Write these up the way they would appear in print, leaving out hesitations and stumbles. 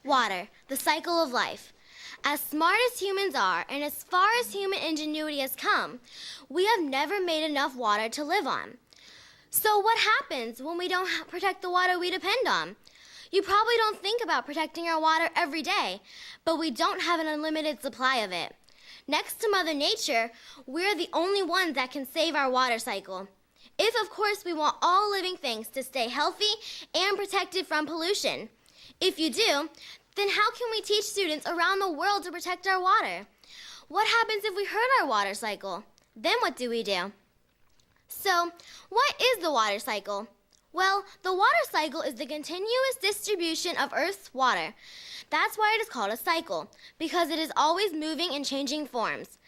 Water, the cycle of life. As smart as humans are, and as far as human ingenuity has come, we have never made enough water to live on. So what happens when we don't protect the water we depend on? You probably don't think about protecting our water every day, but we don't have an unlimited supply of it. Next to Mother Nature, we're the only ones that can save our water cycle. If, of course, we want all living things to stay healthy and protected from pollution. If you do, then how can we teach students around the world to protect our water? What happens if we hurt our water cycle? Then what do we do? So, what is the water cycle? Well, the water cycle is the continuous distribution of Earth's water. That's why it is called a cycle, because it is always moving and changing forms.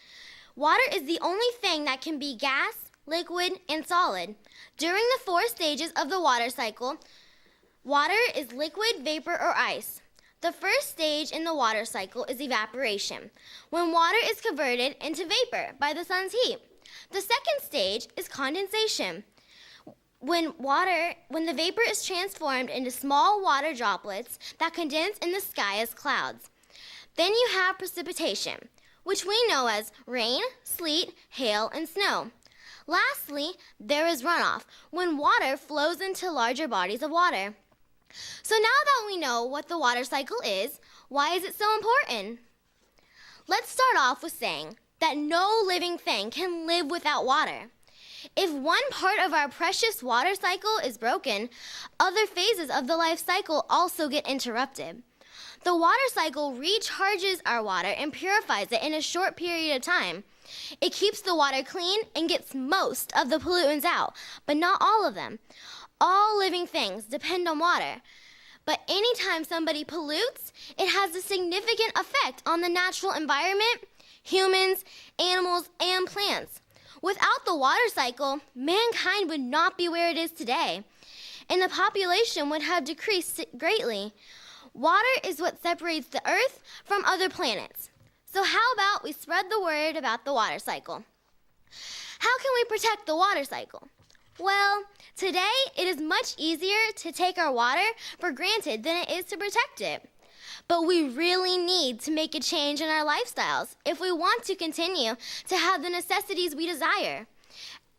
Water is the only thing that can be gas, liquid, and solid. During the 4 stages of the water cycle, water is liquid, vapor, or ice. The first stage in the water cycle is evaporation, when water is converted into vapor by the sun's heat. The second stage is condensation, when the vapor is transformed into small water droplets that condense in the sky as clouds. Then you have precipitation, which we know as rain, sleet, hail, and snow. Lastly, there is runoff, when water flows into larger bodies of water. So now that we know what the water cycle is, why is it so important? Let's start off with saying that no living thing can live without water. If one part of our precious water cycle is broken, other phases of the life cycle also get interrupted. The water cycle recharges our water and purifies it in a short period of time. It keeps the water clean and gets most of the pollutants out, but not all of them. All living things depend on water. But anytime somebody pollutes, it has a significant effect on the natural environment, humans, animals, and plants. Without the water cycle, mankind would not be where it is today, and the population would have decreased greatly. Water is what separates the Earth from other planets. So how about we spread the word about the water cycle? How can we protect the water cycle? Well, today it is much easier to take our water for granted than it is to protect it. But we really need to make a change in our lifestyles if we want to continue to have the necessities we desire.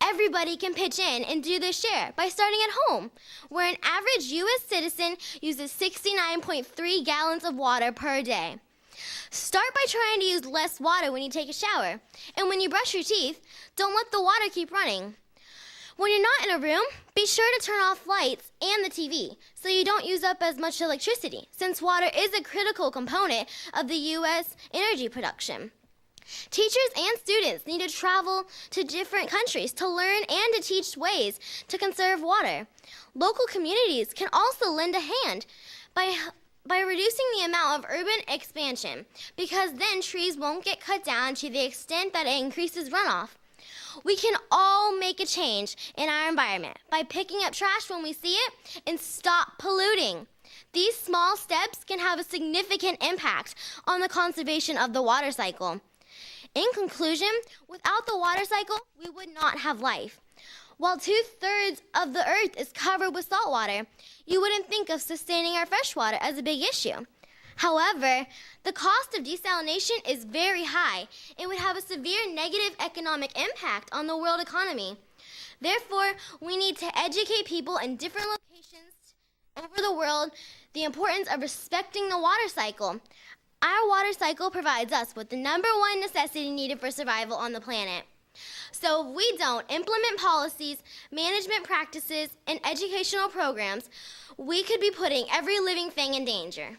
Everybody can pitch in and do their share by starting at home, where an average U.S. citizen uses 69.3 gallons of water per day. Start by trying to use less water when you take a shower, and when you brush your teeth, don't let the water keep running. When you're not in a room, be sure to turn off lights and the TV so you don't use up as much electricity, since water is a critical component of the U.S. energy production. Teachers and students need to travel to different countries to learn and to teach ways to conserve water. Local communities can also lend a hand by reducing the amount of urban expansion, because then trees won't get cut down to the extent that it increases runoff. We can all make a change in our environment by picking up trash when we see it and stop polluting. These small steps can have a significant impact on the conservation of the water cycle. In conclusion, without the water cycle, we would not have life. While 2/3 of the earth is covered with salt water, you wouldn't think of sustaining our fresh water as a big issue. However, the cost of desalination is very high and would have a severe negative economic impact on the world economy. Therefore, we need to educate people in different locations over the world the importance of respecting the water cycle. Our water cycle provides us with the #1 necessity needed for survival on the planet. So if we don't implement policies, management practices, and educational programs, we could be putting every living thing in danger.